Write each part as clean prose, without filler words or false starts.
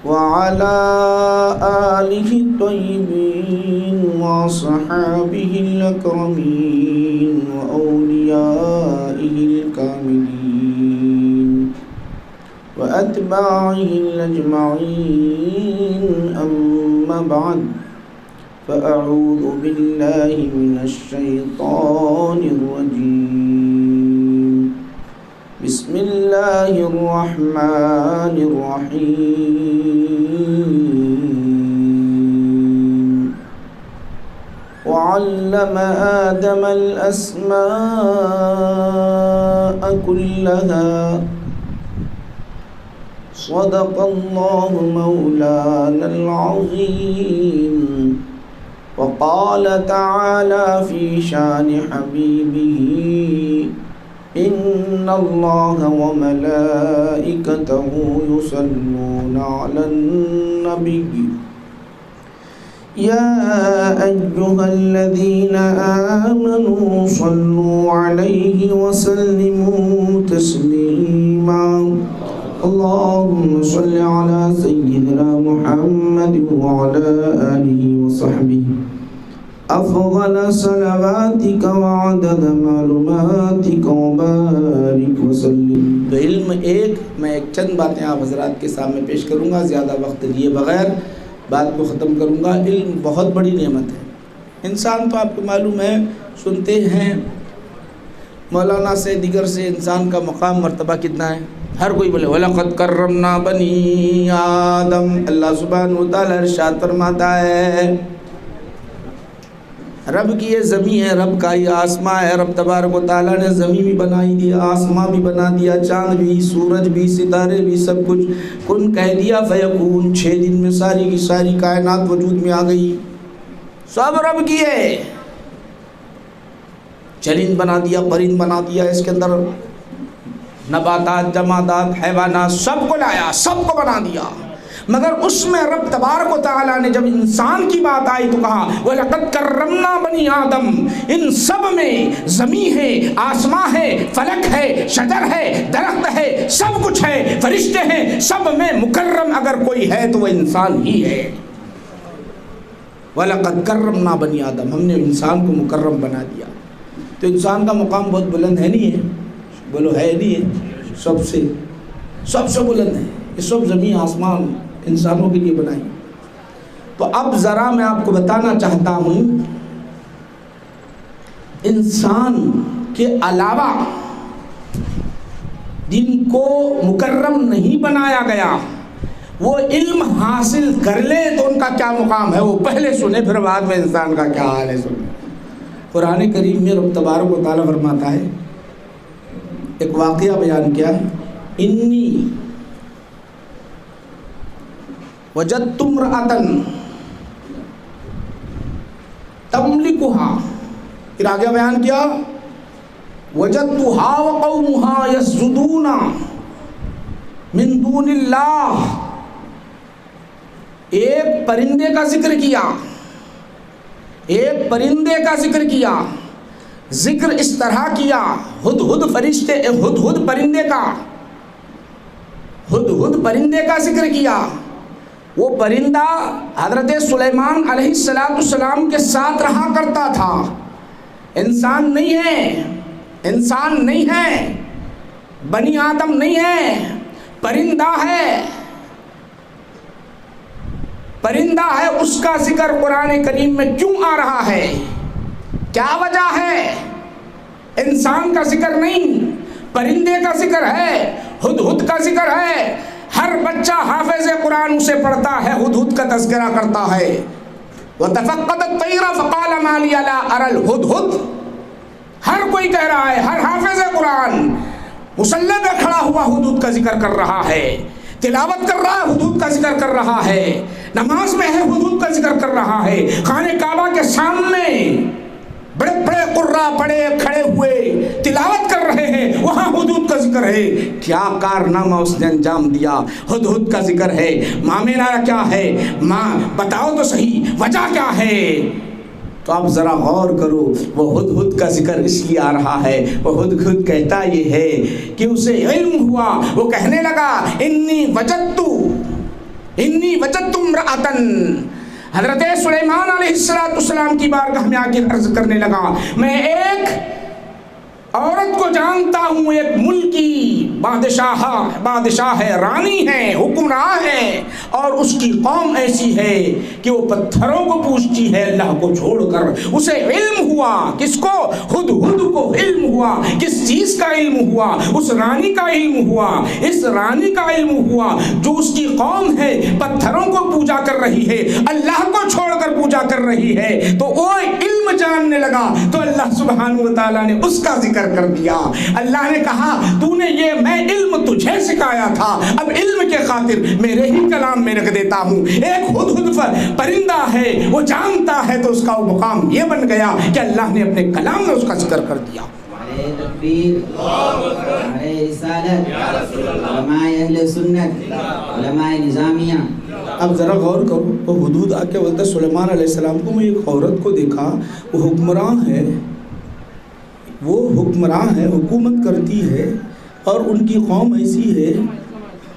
وعلى آله الطيبين وصحابه الأكرمين وأوليائه الكاملين وأتباعه الأجمعين أما بعد فأعوذ بالله من الشيطان الرجيم بسم الله الرحمن الرحيم وعلم آدم الأسماء كلها صدق الله مولانا العظيم وقال تعالى في شان حبيبه إن الله وملائكته يصلون على النبي يا أيها الذين آمنوا صلوا عليه وسلموا تسليما اللهم صل على سيدنا محمد وعلى آله وصحبه افضل صلواتک وعدد معلوماتک وبارک وسلم۔ تو علم ایک، میں ایک چند باتیں آپ حضرات کے سامنے پیش کروں گا، زیادہ وقت لیے بغیر بات کو ختم کروں گا۔ علم بہت بڑی نعمت ہے۔ انسان تو آپ کو معلوم ہے، سنتے ہیں مولانا سے دیگر سے، انسان کا مقام مرتبہ کتنا ہے، ہر کوئی بولے وَلَقَدْ كَرَّمْنَا بَنِي آدم۔ اللہ سبحانہ وتعالی ارشاد فرماتا ہے رب کی یہ زمین ہے، رب کا یہ آسمان ہے، رب تبارک و تعالیٰ نے زمین بھی بنائی دیا، آسمان بھی بنا دیا، چاند بھی، سورج بھی، ستارے بھی، سب کچھ کن کہہ دیا فیکون، 6 دن میں ساری کی ساری کائنات وجود میں آ گئی، سب رب کی ہے۔ چرند بنا دیا، پرند بنا دیا، اس کے اندر نباتات، جمادات، حیوانات، سب کو لایا، سب کو بنا دیا، مگر اس میں رب تبارک و تعالیٰ نے جب انسان کی بات آئی تو کہا وَلَقَدْ كَرَّمْنَا بَنِي آدم۔ ان سب میں زمین ہے، آسمان ہے، فلک ہے، شجر ہے، درخت ہے، سب کچھ ہے، فرشتے ہیں، سب میں مکرم اگر کوئی ہے تو وہ انسان ہی ہے۔ وَلَقَدْ كَرَّمْنَا بَنِي آدم، ہم نے انسان کو مکرم بنا دیا۔ تو انسان کا مقام بہت بلند ہے نہیں ہے؟ بولو ہے نہیں ہے؟ سب سے بلند ہے۔ یہ سب زمین آسمان انسانوں کے لیے بنائی۔ تو اب ذرا میں آپ کو بتانا چاہتا ہوں، انسان کے علاوہ جن کو مکرم نہیں بنایا گیا وہ علم حاصل کر لے تو ان کا کیا مقام ہے، وہ پہلے سنے پھر بعد میں انسان کا کیا حال ہے سنے۔ قرآن کریم میں رب تبارک و تعالیٰ فرماتا ہے، ایک واقعہ بیان کیا، انی وجدت امرأة تملکها، پھر آگے بیان کیا وجدتها وقومها يسجدون من دون اللہ۔ ایک پرندے کا ذکر کیا، ایک پرندے کا ذکر کیا، ذکر اس طرح کیا، ہدہد فرشتے، ہدہد پرندے کا ذکر کیا۔ وہ پرندہ حضرت سلیمان علیہ السلام کے ساتھ رہا کرتا تھا، انسان نہیں ہے، بنی آدم نہیں ہے، پرندہ ہے، اس کا ذکر قرآن کریم میں کیوں آ رہا ہے، کیا وجہ ہے؟ انسان کا ذکر نہیں، پرندے کا ذکر ہے، ہدہد کا ذکر ہے۔ ہر بچہ حافظ قرآن اسے پڑھتا ہے، ہدہد کا تذکرہ کرتا ہے۔ وَتَفَقَّدَ الطَّيْرَ فَقَالَ مَا لِيَ لَا أَرَى الْهُدْهُدْ، ہر کوئی کہہ رہا ہے، ہر حافظ قرآن مصلی پہ کھڑا ہوا ہدہد کا ذکر کر رہا ہے، تلاوت کر رہا ہے، ہدہد کا ذکر کر رہا ہے، نماز میں ہے، ہدہد کا ذکر کر رہا ہے، خانہ کعبہ کے سامنے بڑے بڑے قرہ بڑے کھڑے ہوئے تلاوت کر رہے ہیں، وہاں ہدہد کا ذکر ہے۔ کیا کارنامہ اس نے انجام دیا؟ ہدہد کا ذکر ہے۔ ماں میرا کیا ہے؟ ماں بتاؤ تو صحیح، وجہ کیا ہے؟ تو آپ ذرا غور کرو، وہ ہدہد کا ذکر اس لیے آ رہا ہے، وہ ہدہد کہتا یہ ہے کہ اسے علم ہوا، وہ کہنے لگا انی وجدت امرأتن، حضرت سلیمان علیہ السلام کی بارگاہ میں آ کے عرض کرنے لگا میں ایک عورت کو جانتا ہوں، ایک ملک کی بادشاہ ہے، رانی ہے، حکمراں ہے، اور اس کی قوم ایسی ہے کہ وہ پتھروں کو پوجتی ہے اللہ کو چھوڑ کر۔ اسے علم ہوا، کس کو؟ ہدہد کو علم ہوا۔ کس چیز کا علم ہوا؟ اس رانی کا علم ہوا، اس رانی کا علم ہوا جو اس کی قوم ہے پتھروں کو پوجا کر رہی ہے، اللہ کو چھوڑ کر پوجا کر رہی ہے، تو وہ علم جاننے لگا تو اللہ سبحانہ و تعالیٰ نے اس کا ذکر کر دیا۔ اللہ نے کہا تو نے یہ میں علم تجھے سکھایا تھا، اب علم کے خاطر میرے ہی کلام میں رکھ دیتا ہوں۔ ایک ہدہد پرندہ ہے، وہ جانتا ہے تو اس کا وہ مقام یہ بن گیا کہ اللہ نے اپنے کلام میں اس کا ذکر کر دیا۔ تکبیر، رسالت، علماء اہل سنت، علماء نظامیہ۔ اب ذرا غور کرو، وہ ہدہد آ کے بولتا سلیمان علیہ السلام کو میں ایک عورت کو دیکھا، وہ حکمراں ہے، حکومت کرتی ہے، اور ان کی قوم ایسی ہے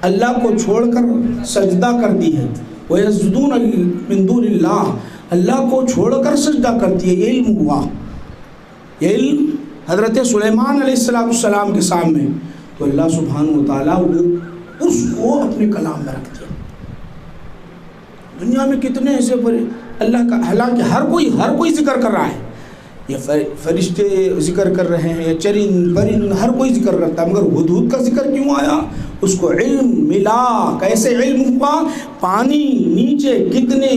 اللہ کو چھوڑ کر سجدہ کرتی ہے، وَيَسْجُدُونَ مِن دُونِ اللَّهِ، اللہ کو چھوڑ کر سجدہ کرتی ہے۔ یہ علم ہوا، یہ علم حضرت سلیمان علیہ السلام کے سامنے، تو اللہ سبحانہ و تعالیٰ اس کو اپنے کلام میں رکھ دیا۔ دنیا میں کتنے ایسے اللہ کا، حالانکہ ہر کوئی ذکر کر رہا ہے، یہ فرشتے ذکر کر رہے ہیں، چرند پرند ہر کوئی ذکر کرتا ہے، مگر ہدہد کا ذکر کیوں آیا؟ اس کو علم ملا۔ کیسے علم ہوا؟ پانی نیچے کتنے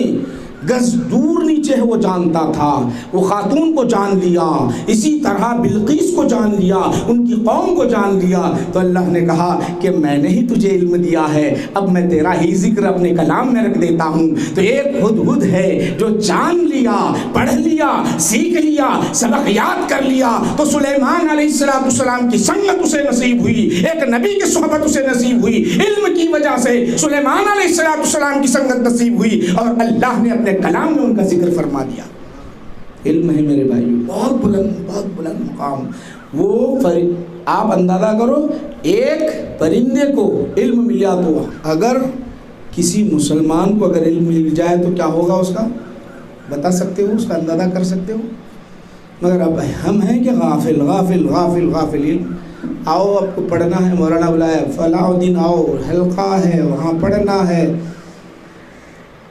گز دور نیچے ہے وہ جانتا تھا، وہ خاتون کو جان لیا، اسی طرح بلقیس کو جان لیا، ان کی قوم کو جان لیا، تو اللہ نے کہا کہ میں نے ہی تجھے علم دیا ہے، اب میں تیرا ہی ذکر اپنے کلام میں رکھ دیتا ہوں۔ تو ایک ہدہد ہے جو جان لیا، پڑھ لیا، سیکھ لیا، سبق یاد کر لیا، تو سلیمان علیہ السلام کی سنگت اسے نصیب ہوئی، ایک نبی کی صحبت اسے نصیب ہوئی، علم کی وجہ سے سلیمان علیہ السلام کی سنگت نصیب ہوئی، اور اللہ نے اپنے کلام میں ان کا ذکر فرما دیا۔ علم ہے میرے بھائی، بہت بلند مقام۔ وہ آپ اندازہ کرو، ایک پرندے کو علم ملا، تو اگر کسی مسلمان کو اگر علم مل جائے تو کیا ہوگا اس کا؟ بتا سکتے ہو؟ اس کا اندازہ کر سکتے ہو؟ مگر اب ہم ہیں کہ غافل غافل غافل غافل۔ علم آؤ، آپ کو پڑھنا ہے، مولانا بلایا فلاں دن آؤ، حلقہ ہے وہاں پڑھنا ہے،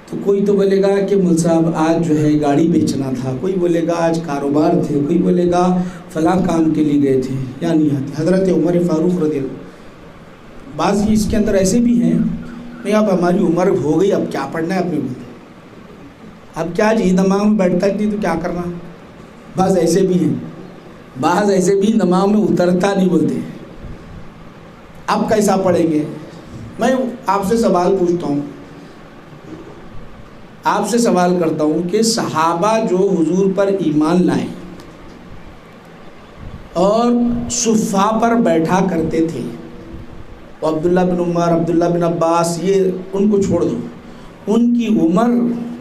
تو کوئی تو بولے گا کہ مول صاحب آج جو ہے گاڑی بیچنا تھا، کوئی بولے گا آج کاروبار تھے، کوئی بولے گا فلاں کام کے لیے گئے تھے، یا نہیں آتے۔ حضرت عمر فاروق رضی اللہ، بعض اس کے اندر ایسے بھی ہیں، نہیں اب ہماری عمر ہو گئی، اب کیا پڑھنا ہے اپنے بولتے، اب کیا جی دماغ میں بیٹھتا نہیں تو کیا کرنا۔ بعض ایسے بھی ہیں، بعض ایسے بھی دماغ میں اترتا نہیں، بولتے اب کیسا پڑھیں گے۔ میں آپ سے سوال پوچھتا ہوں، آپ سے سوال کرتا ہوں کہ صحابہ جو حضور پر ایمان لائے اور صفہ پر بیٹھا کرتے تھے، عبداللہ بن عمر، عبداللہ بن عباس، یہ ان کو چھوڑ دو، ان کی عمر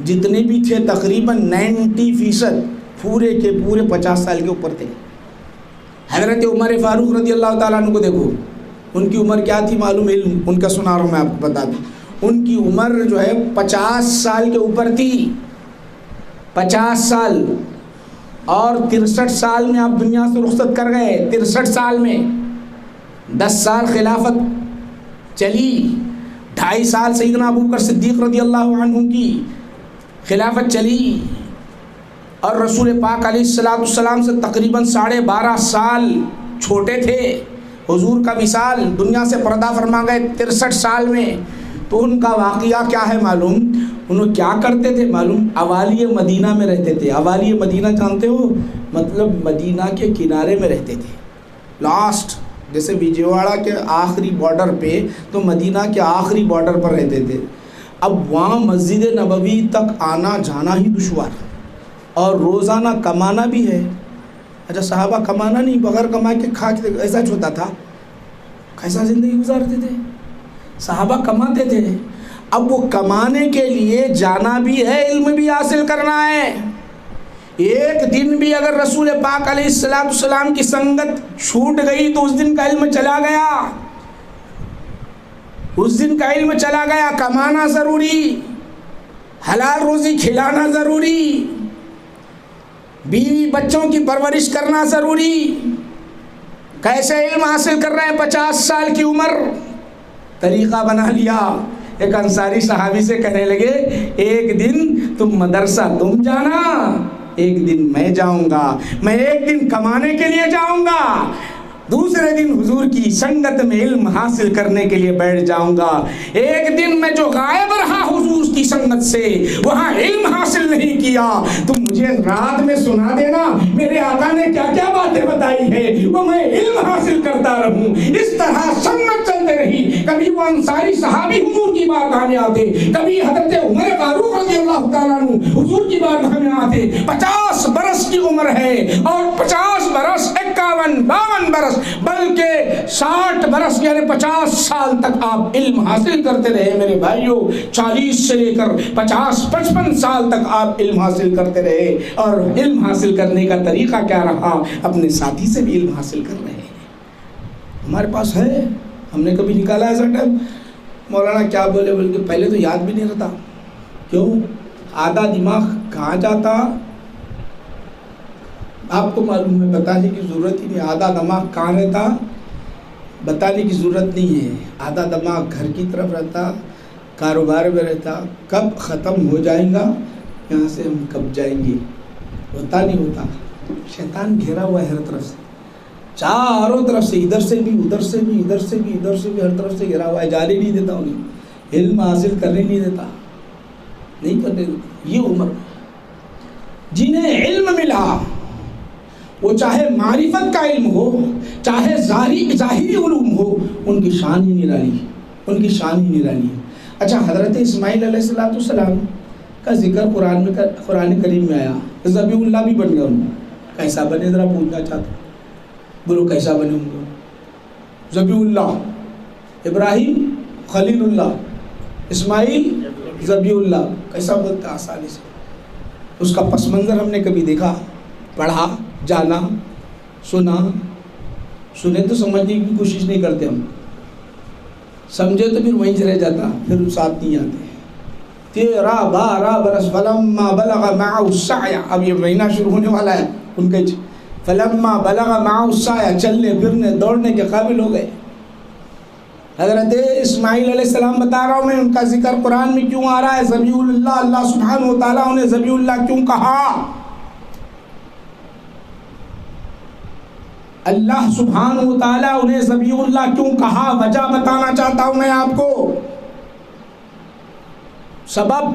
جتنے بھی تھے تقریباً 90% پورے کے پورے 50 سال کے اوپر تھے۔ حضرت عمر فاروق رضی اللہ تعالیٰ عنہ کو دیکھو، ان کی عمر کیا تھی معلوم؟ علم ان کا سنا رہا ہوں میں آپ کو بتا دوں، ان کی عمر جو ہے 50 سال کے اوپر تھی، 50 سال، اور 63 سال میں آپ دنیا سے رخصت کر گئے۔ 63 سال میں 10 سال خلافت چلی، 2.5 سال سیدنا ابوبکر صدیق رضی اللہ عنہ کی خلافت چلی، اور رسول پاک علیہ السلام سے تقریباً 12.5 سال چھوٹے تھے۔ حضور کا وصال، دنیا سے پردہ فرما گئے 63 سال میں۔ تو ان کا واقعہ کیا ہے معلوم؟ انہوں کیا کرتے تھے معلوم؟ اوالی مدینہ میں رہتے تھے۔ اوالی مدینہ جانتے ہو؟ مطلب مدینہ کے کنارے میں رہتے تھے، لاسٹ، جیسے وجے واڑہ کے آخری بارڈر پہ، تو مدینہ کے آخری بارڈر پر رہتے تھے۔ اب وہاں مسجد نبوی تک آنا جانا ہی دشوار، اور روزانہ کمانا بھی ہے۔ اچھا صحابہ کمانا نہیں، بغیر کما کے کھا کے ایسا ہوتا تھا، کیسا زندگی گزارتے تھے صحابہ؟ کماتے تھے۔ اب وہ کمانے کے لیے جانا بھی ہے، علم بھی حاصل کرنا ہے، ایک دن بھی اگر رسول پاک علیہ السلام کی سنگت چھوٹ گئی تو اس دن کا علم چلا گیا، اس دن کا علم چلا گیا۔ کمانا ضروری، حلال روزی کھلانا ضروری، بیوی بچوں کی پرورش کرنا ضروری۔ کیسے علم حاصل کر رہے ہیں؟ 50 سال کی عمر، طریقہ بنا لیا۔ ایک انصاری صحابی سے کہنے لگے ایک دن تم مدرسہ تم جانا، ایک دن میں جاؤں گا، میں ایک دن کمانے کے لیے جاؤں گا، دوسرے دن حضور کی سنگت میں علم حاصل کرنے کے لیے بیٹھ جاؤں گا۔ ایک دن میں جو غائب رہا حضور کی سنگت سے، وہاں علم حاصل نہیں کیا، تم مجھے رات میں سنا دینا میرے آقا نے کیا کیا باتیں بتائی ہے، وہ میں علم حاصل کرتا رہوں۔ اس طرح سنگت چلتے رہی۔ کبھی وہ انصاری صحابی حضور کی بارگاہ میں آتے، کبھی حضرت عمر فاروق رضی اللہ تعالیٰ عنہ حضور کی بارگاہ میں آتے۔ 50 برس کی عمر ہے اور 50 برس 51 52 برس بلکہ 60 برس یعنی 50 سال تک آپ علم حاصل کرتے رہے میرے بھائیوں۔ 40 سے لے کر 50 55 سال تک آپ علم حاصل کرتے رہے، اور علم حاصل کرنے کا طریقہ کیا رہا؟ اپنے ساتھی سے بھی علم حاصل کر رہے ہیں۔ ہمارے پاس ہے، ہم نے کبھی نکالا ایسا ٹائم مولانا کیا بولے بلکہ پہلے تو یاد بھی نہیں رہتا۔ کیوں؟ آدھا دماغ کہاں جاتا آپ کو معلوم ہے، بتانے کی ضرورت ہی نہیں۔ آدھا دماغ کہاں رہتا بتانے کی ضرورت نہیں ہے۔ آدھا دماغ گھر کی طرف رہتا، کاروبار میں رہتا، کب ختم ہو جائیں گا، یہاں سے ہم کب جائیں گے، ہوتا نہیں ہوتا۔ شیطان گھیرا ہوا ہے ہر طرف سے، چاروں طرف سے، ادھر سے بھی ادھر سے بھی ادھر سے بھی ادھر سے بھی، ہر طرف سے گھیرا ہوا ہے۔ جانے نہیں دیتا انہیں، علم حاصل کرنے نہیں دیتا، نہیں کرنے دیتا۔ یہ عمر جنہیں علم ملا، وہ چاہے معرفت کا علم ہو چاہے ظاہری علوم ہو، ان کی شان ہی نرالی، ان کی شان ہی نرالی ہے۔ اچھا، حضرت اسماعیل علیہ السلام کا ذکر قرآن کریم میں آیا، ذبیح اللہ بھی بن گئے۔ ان کیسا بنے ذرا پوچھنا چاہتا ہوں، بولو کیسا بنے ہوں گے؟ ذبیح اللہ، ابراہیم خلیل اللہ، اسماعیل ذبیح اللہ، کیسا بولتا آسانی سے؟ اس کا پس منظر ہم نے کبھی دیکھا، پڑھا، جانا، سنے تو سمجھنے کی کوشش نہیں کرتے ہم، سمجھے تو پھر وہیں سے رہ جاتا، پھر ساتھ نہیں آتے۔ 13 برس فلما بلغ معه السعی، اب یہ مہینہ شروع ہونے والا ہے ان کے، فلما بلغ معه السعی، چلنے پھرنے دوڑنے کے قابل ہو گئے۔ حضرت اسماعیل علیہ السلام بتا رہا ہوں میں، ان کا ذکر قرآن میں کیوں آ رہا ہے؟ ذبیح اللہ، اللہ سبحانہ و تعالیٰ انہیں ذبیح اللہ کیوں کہا؟ اللہ سبحانہ و تعالیٰ انہیں ذبیح اللہ کیوں کہا؟ وجہ بتانا چاہتا ہوں میں آپ کو۔ سبب،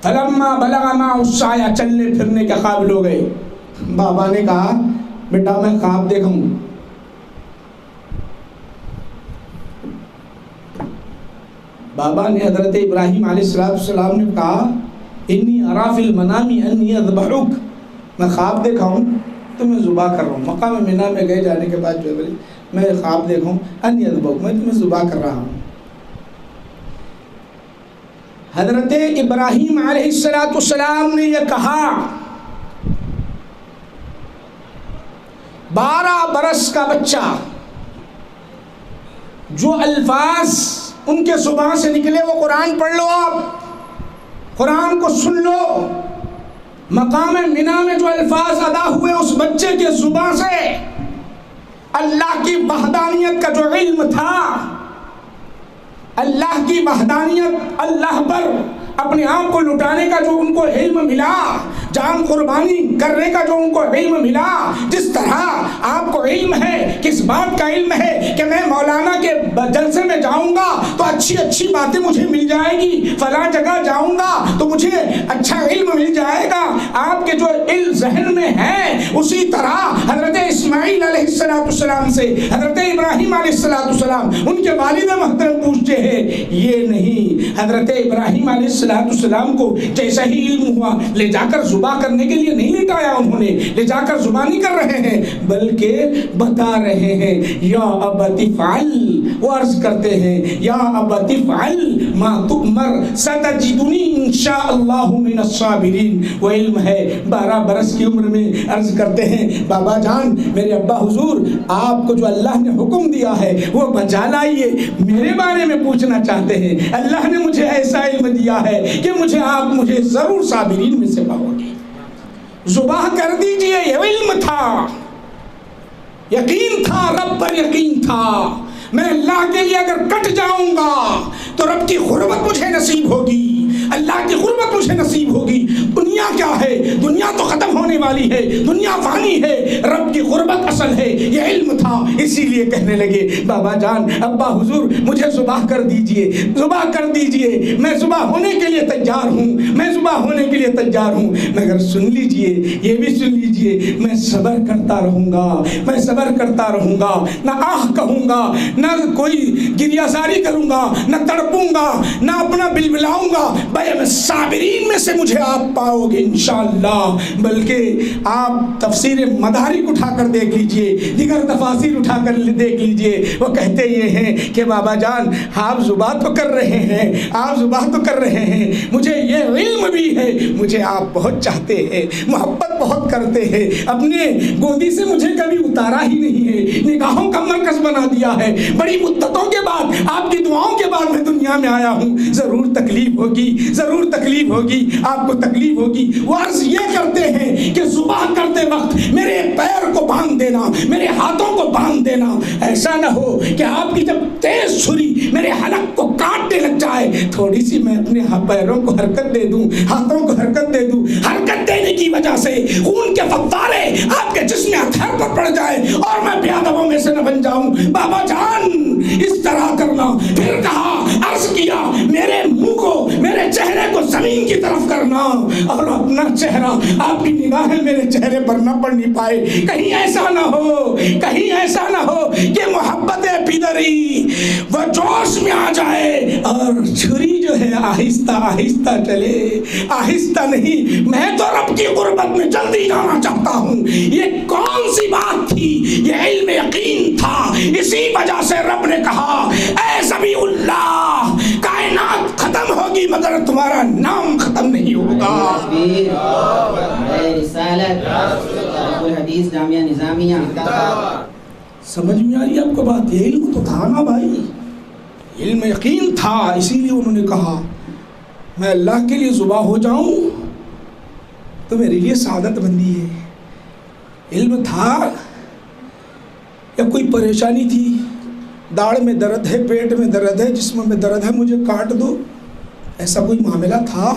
فلما بلغ معه السعی، چلنے پھرنے کے قابل ہو گئے۔ بابا نے کہا بیٹا میں خواب دیکھوں۔ بابا نے حضرت ابراہیم علیہ السلام نے کہا انی ارا فی المنام انی اذبحک، میں خواب دیکھا ہوں تمہیں ذبح کر رہا ہوں۔ مقام منی میں گئے جانے کے بعد جو ہے میں خواب دیکھا ہوں انی اذبحک، میں تمہیں ذبح کر رہا ہوں۔ حضرت ابراہیم علیہ السلام نے یہ کہا، 12 برس کا بچہ، جو الفاظ ان کے زبان سے نکلے وہ قرآن پڑھ لو، آپ قرآن کو سن لو۔ مقام منی میں جو الفاظ ادا ہوئے اس بچے کے زبان سے، اللہ کی وحدانیت کا جو علم تھا، اللہ کی وحدانیت، اللہ پر اپنے آپ کو لٹانے کا جو ان کو علم ملا، جان قربانی کرنے کا جو ان کو علم ملا، جس طرح آپ کو علم ہے، کس بات کا علم ہے کہ میں مولانا کے جلسے میں جاؤں گا تو اچھی اچھی باتیں مجھے مل جائے گی، فلاں جگہ جاؤں گا تو مجھے اچھا علم مل جائے گا، آپ کے جو علم ذہن میں ہے، اسی طرح حضرت اسماعیل علیہ السلام سے حضرت ابراہیم علیہ السلام ان کے والد محترم پوچھتے ہیں، یہ نہیں، حضرت ابراہیم علیہ السلام کو جیسا ہی علم ہوا لے جا کر ذبح کرنے کے لیے نہیں لٹایا، انہوں نے لے جا کر ذبح نہیں کر رہے ہیں، بلکہ بتا رہے ہیں یا ابت افعل وہ عرض کرتے ہیں یا ابت افعل ما تؤمر ستجدنی انشاء اللہ من الصابرین. وہ علم ہے 12 برس کی عمر میں عرض کرتے ہیں بابا جان میرے ابا حضور آپ کو جو اللہ نے حکم دیا ہے وہ بجا لائیے. میرے بارے میں پوچھنا چاہتے ہیں. اللہ نے مجھے ایسا علم دیا ہے کہ آپ مجھے ضرور صابرین میں سے پاؤ گے. ذبح کر دیجئے. یہ علم تھا, یقین تھا, رب پر یقین تھا. میں اللہ کے لیے اگر کٹ جاؤں گا تو رب کی قربت مجھے نصیب ہوگی, اللہ کی قربت مجھے نصیب ہوگی. دنیا کیا ہے؟ دنیا تو ختم ہونے والی ہے, دنیا فانی ہے, رب کی قربت اصل ہے. یہ علم تھا, اسی لیے کہنے لگے بابا جان ابا حضور مجھے ذبح کر دیجئے, ذبح کر دیجئے. میں ذبح ہونے کے لیے تیار ہوں, میں ذبح ہونے کے لیے تیار ہوں. مگر سن لیجئے, یہ بھی سن لیجئے, میں صبر کرتا رہوں گا, میں صبر کرتا رہوں گا. نہ آہ کہوں گا, نہ کوئی گریہ زاری کروں گا, نہ تڑپوں گا, نہ اپنا بلبلاؤں گا. میں صابرین میں سے مجھے آپ پاؤ گے انشاءاللہ. بلکہ آپ تفسیر مدارک اٹھا کر دیکھ لیجئے, دیگر تفاسیر اٹھا کر دیکھ لیجئے. وہ کہتے یہ ہیں کہ بابا جان آپ ذبح تو کر رہے ہیں, آپ ذبح تو کر رہے ہیں, مجھے یہ علم بھی ہے, مجھے آپ بہت چاہتے ہیں, محبت بہت کرتے ہیں, اپنے گودی سے مجھے کبھی اتارا ہی نہیں ہے, نگاہوں کا مرکز بنا دیا ہے. بڑی مدتوں کے بعد آپ کی دعاؤں کے بعد میں دنیا میں آیا ہوں. ضرور تکلیف ہوگی, ضرور تکلیف ہوگی, آپ کو تکلیف ہوگی. وہ عرض یہ کرتے ہیں کہ ذبح کرتے وقت میرے پیر کو باندھ دینا, میرے ہاتھوں کو باندھ دینا. ایسا نہ ہو کہ آپ کی جب تیز چھری میرے حلق کو کاٹنے لگ جائے, تھوڑی سی میں اپنے پیروں کو حرکت دے دوں, ہاتھوں کو حرکت دے دوں. حرکت دینے کی وجہ سے خون کے فوارے آپ کے جسم ہتھیار پر پڑ جائے اور میں بے ادبوں میں سے نہ بن جاؤں. بابا جان اس طرح کرنا. پھر کہا, عرض کیا میرے منہ کو, میرے چہرے کو زمین کی طرف کرنا اور اپنا چہرہ, آپ کی نگاہیں میرے چہرے پر نہ پڑنی پائے. کہیں ایسا نہ ہو, کہیں ایسا نہ ہو کہ محبت پدری وہ جوش میں آ جائے اور چھری جو ہے آہستہ آہستہ چلے. آہستہ نہیں, میں تو رب کی قربت میں جلدی جانا چاہتا ہوں. یہ کون سی بات تھی؟ یہ علم یقین تھا. اسی وجہ سے رب نے کہا اے سمیع اللہ, کائنات ختم ہوگی مگر تمہارا نام ختم نہیں ہوگا. حدیث جامعہ نظامیہ. سمجھ میں آ رہی ہے آپ کو بات؟ یہ علم تو تھا نا بھائی, علم یقین تھا. اسی لیے انہوں نے کہا میں اللہ کے لیے ذبح ہو جاؤں تو میرے لیے سعادت بندی ہے. علم تھا یا کوئی پریشانی تھی, داڑھ میں درد ہے, پیٹ میں درد ہے, جسم میں درد ہے, مجھے کاٹ دو, ایسا کوئی معاملہ تھا؟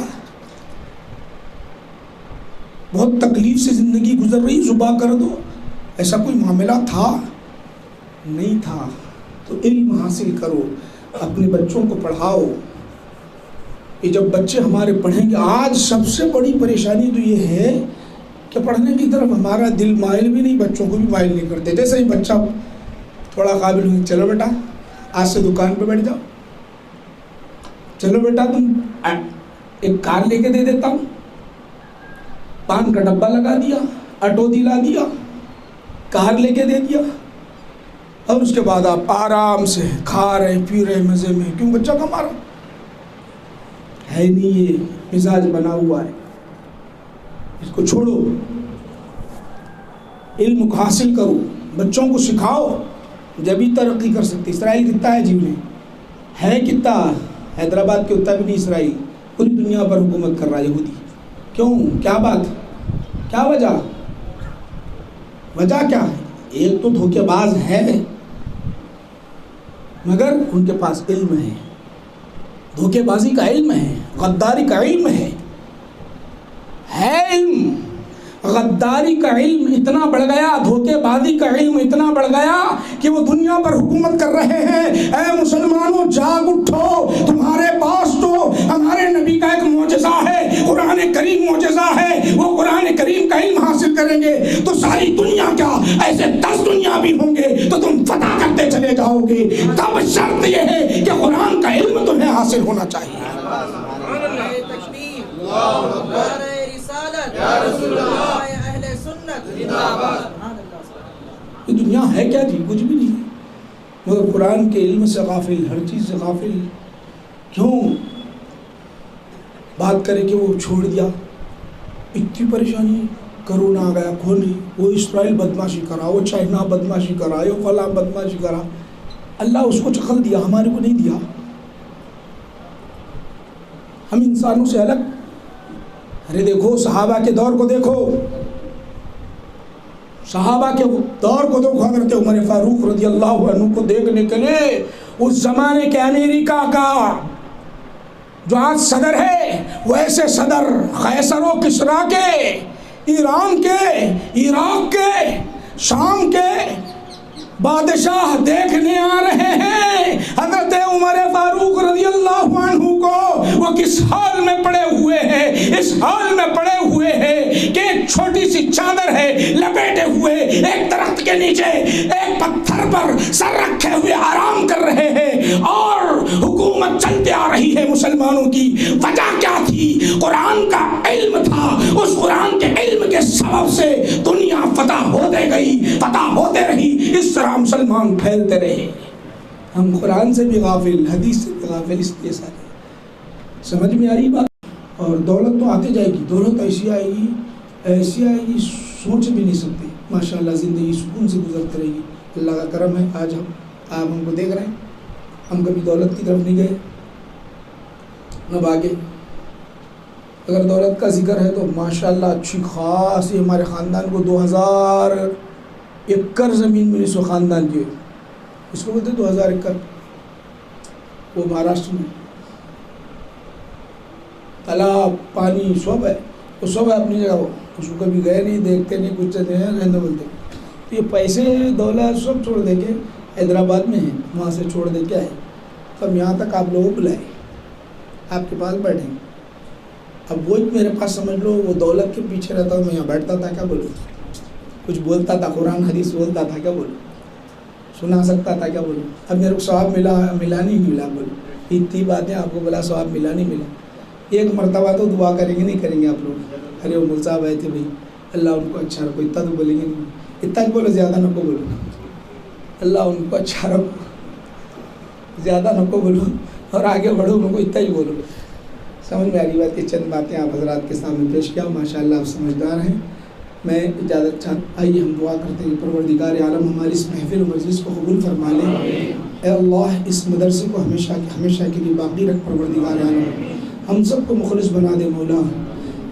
بہت تکلیف سے زندگی گزر رہی, ذبح کر دو, ایسا کوئی معاملہ تھا؟ نہیں تھا. تو علم حاصل کرو, اپنے بچوں کو پڑھاؤ. کہ جب بچے ہمارے پڑھیں گے, آج سب سے بڑی پریشانی تو یہ ہے کہ پڑھنے کی طرف ہمارا دل مائل بھی نہیں, بچوں کو بھی مائل نہیں کرتے. جیسے ہی بچہ تھوڑا قابل ہو, چلو بیٹا آج سے دکان پہ بیٹھ جاؤ, چلو بیٹا تم ایک کار لے کے دے دیتا ہوں, پان کا ڈبہ لگا دیا, آٹو دلا دیا, کار لے کے دے دیا, اور اس کے بعد آپ آرام سے کھا رہے پی رہے مزے میں. کیوں؟ بچہ کما رہا ہے نہیں, یہ مزاج بنا ہوا ہے, اس کو چھوڑو. علم کو حاصل کرو, بچوں کو سکھاؤ, جبھی ترقی کر سکتے. اسرائیل کتنا ہے جیو میں ہے, کتنا حیدرآباد کے اتنا بھی نہیں, اسرائیل پوری دنیا پر حکومت کر رہا ہے یہودی. کیوں؟ کیا بات, کیا وجہ؟ وجہ کیا ہے؟ ایک تو دھوکے باز ہے مگر ان کے پاس علم ہے, دھوکے بازی کا علم ہے, غداری کا علم ہے علم. غداری کا علم اتنا بڑھ گیا, دھوکے بازی کا علم اتنا بڑھ گیا کہ وہ دنیا پر حکومت کر رہے ہیں. اے مسلمانوں جاگ اٹھو, تمہارے پاس تو ہمارے نبی کا ایک معجزہ ہے, قرآن کریم معجزہ ہے. وہ قرآن کریم کا علم حاصل کریں گے تو ساری دنیا کیا ایسے 10 دنیا بھی ہوں گے تو تم فتح کرتے چلے جاؤ گے. تب شرط یہ ہے کہ قرآن کا علم تمہیں حاصل ہونا چاہیے. یہ دنیا ہے کیا جی؟ کچھ بھی نہیں. مگر قرآن کے علم سے غافل، ہر چیز سے غافل. کیوں بات کرے کہ وہ چھوڑ دیا؟ اتنی پریشانی، کرونا آ گیا، کون نہیں، وہ اسرائیل بدماشی کرا، وہ چائنا بدماشی کرا، وہ فلاں بدماشی کرا. اللہ اس کو عقل دیا، ہمارے کو نہیں دیا. ہم انسانوں سے الگ. ارے دیکھو صحابہ کے دور کو دیکھو، صحابہ کے دور کو دیکھو. حضرت عمر فاروق رضی اللہ عنہ کو دیکھنے کے لیے اس زمانے کے امریکہ کا جو آج صدر ہے، ویسے صدر قیصر و کسریٰ کے، ایران کے، عراق کے، شام کے بادشاہ دیکھنے آ رہے ہیں حضرت عمر فاروق رضی اللہ عنہ کو. وہ کس حال میں پڑے ہوئے ہیں؟ اس حال میں پڑے ہوئے ہیں کہ ایک چھوٹی سی چادر ہے، لپیٹے ہوئے ایک درخت کے نیچے ایک پتھر پر سر رکھے ہوئے آرام کر رہے ہیں، اور حکومت چلتے آ رہی ہے مسلمانوں کی. وجہ کیا تھی؟ قرآن کا علم تھا. اس قرآن کے علم کے سبب سے دنیا فتح ہوتے گئی، فتح ہوتے رہی. اس طرح مسلمان پھیلتے رہے. ہم قرآن سے بھی غافل، حدیث سے بھی غافل. اس لیے سارے سمجھ میں آ رہی بات. اور دولت تو آتے جائے گی، دولت ایسی آئے گی، ایسی آئے گی سوچ بھی نہیں سکتے. ماشاءاللہ زندگی سکون سے گزرتی رہے گی. اللہ کا کرم ہے. آج آپ ہم کو دیکھ رہے ہیں. ہم کبھی دولت کی طرف نہیں گئے نہ بھاگے. اگر دولت کا ذکر ہے تو ماشاءاللہ اچھی خاصی ہمارے خاندان کو 2000 ایکڑ زمین ملی. سو خاندان کی اس کو بولتے 2000 ایکڑ. وہ مہاراشٹر میں تالاب پانی سب ہے، وہ سب ہے اپنی جگہ. وہ اس کو کبھی گئے نہیں، دیکھتے نہیں، کچھ نہیں ہے، رہنے بولتے. یہ پیسے دولت سب چھوڑ دے کے حیدرآباد میں ہیں، وہاں سے چھوڑ دے کے آئے. تب یہاں تک آپ لوگوں کو بلائے، آپ کے پاس بیٹھیں. اب وہ میرے پاس سمجھ لو وہ دولت کے پیچھے رہتا ہوں. میں یہاں بیٹھتا تھا، کیا بولوں؟ کچھ بولتا تھا، قرآن حدیث بولتا تھا، کیا بولوں؟ سنا سکتا تھا، کیا بولوں؟ اب میرے کو ثواب ملا نہیں ملا. بولو اتنی باتیں آپ کو بولا، ثواب ملا نہیں ملا. ایک مرتبہ تو دعا کریں گے نہیں کریں گے آپ لوگ؟ ارے وہ مول صاحب آئے تھے بھائی، اللہ ان کو اچھا رکھو. اتنا تو بولیں گے نہیں، اتنا بولو، زیادہ نہ کو بولو. اللہ ان کو اچھا رکھو، زیادہ نہ کو بولو، اور آگے بڑھو، ان کو اتنا ہی بولو. سمجھ میں آ رہی بات. یہ چند باتیں آپ حضرات کے سامنے پیش کیا. ماشاءاللہ آپ سمجھدار ہیں. میں اجازت چاہتا، آئیے ہم دعا کرتے ہیں. پروردگار عالم ہماری اس محفل و مجلس کو قبول فرما لے. اے اللہ اس مدرسے کو ہمیشہ ہمیشہ کے لیے باقی رکھ. پروردگار عالم ہم سب کو مخلص بنا دے مولا.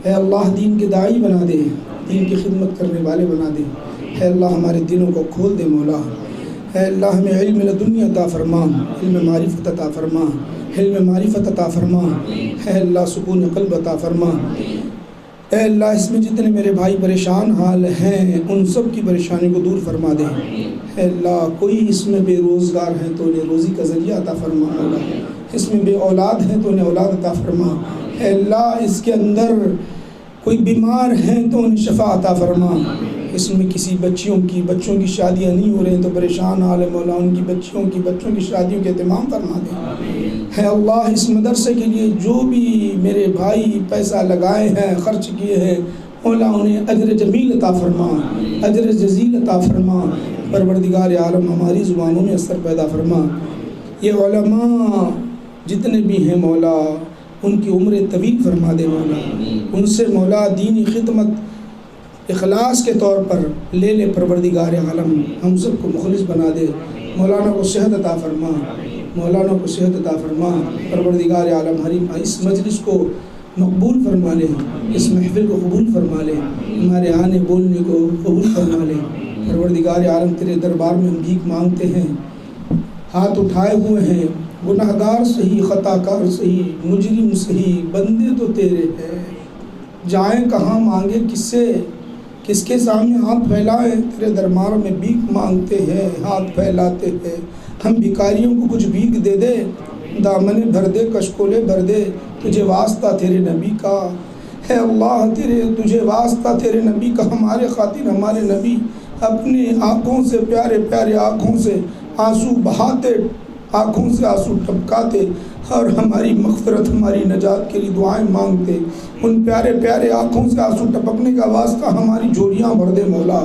اے اللہ دین کے داعی بنا دے، دین کی خدمت کرنے والے بنا دے. اے اللہ ہمارے دلوں کو کھول دے مولا. اے اللہ ہمیں علم لدنی عطا فرما، علم معرفت عطا فرما، علم معرفت عطا فرما. اے اللہ سکون قلب عطا فرما. اے اللہ اس میں جتنے میرے بھائی پریشان حال ہیں ان سب کی پریشانی کو دور فرما دے. اے اللہ کوئی اس میں بے روزگار ہیں تو انہیں روزی کا ذریعہ عطا فرما مولا. اس میں بے اولاد ہیں تو انہیں اولاد عطا فرما. اے اللہ اس کے اندر کوئی بیمار ہیں تو انہیں شفا عطا فرما. اس میں کسی بچوں کی شادیاں نہیں ہو رہی تو پریشان حال ہے مولا، ان کی بچوں کی شادیوں کے اہتمام فرما دے. اے اللہ اس مدرسے کے لیے جو بھی میرے بھائی پیسہ لگائے ہیں، خرچ کیے ہیں مولا، انہیں اجر جمیل عطا فرما، اجر جزیل عطا فرما. پروردگار عالم ہماری زبانوں میں اثر پیدا فرما. یہ علماء جتنے بھی ہیں مولا ان کی عمر طویل فرما دے مولا. ان سے مولا دینی خدمت اخلاص کے طور پر لے لے. پروردگار عالم ہم سب کو مخلص بنا دے. مولانا کو صحت عطا فرما، مولانا کو صحت عطا فرما. پروردگار عالم اس مجلس کو مقبول فرما لے، اس محفل کو قبول فرما لے، ہمارے آنے بولنے کو قبول فرما لے. پروردگار عالم تیرے دربار میں ہم بھیک مانگتے ہیں، ہاتھ اٹھائے ہوئے ہیں. گناہگار صحیح، خطا کار صحیح، مجرم صحیح، بندے تو تیرے ہیں. جائیں کہاں، مانگے کس سے، کس کے سامنے ہاتھ پھیلائیں؟ تیرے دربار میں بھیک مانگتے ہیں، ہاتھ پھیلاتے ہیں. ہم بھکاریوں کو کچھ بھیک دے دے، دامن بھر دے، کشکولے بھر دے. تجھے واسطہ تیرے نبی کا ہے اللہ، تجھے واسطہ تیرے نبی کا. ہمارے خاطر ہمارے نبی اپنے آنکھوں سے، پیارے پیارے آنکھوں سے آنسو بہاتے، آنکھوں سے آنسو ٹپکاتے اور ہماری مغفرت، ہماری نجات کے لیے دعائیں مانگتے. ان پیارے پیارے آنکھوں سے آنسو ٹپکنے کا واسطہ ہماری جھولیاں بھر دے مولا.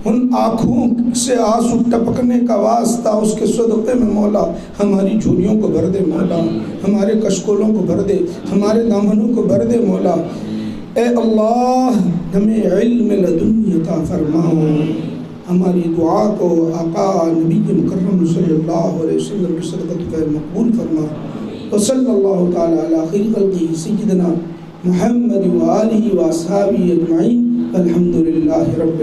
ان آنکھوں سے آنسو ٹپکنے کا واسطہ اس کے صدقے میں مولا ہماری جھولیوں کو بھر دے مولا، ہمارے کشکولوں کو بھر دے، ہمارے دامنوں کو بھر دے مولا۔ اے اللہ ہمیں علم لدنی عطا فرماؤ، ہماری دعا کو آقا نبی مکرم صلی اللہ علیہ وسلم کی صدقت کا مقبول فرما۔ وصلی اللہ تعالی علی خیر خلقہ سیدنا محمد وآلہ واصحابہ اجمعین، الحمدللہ رب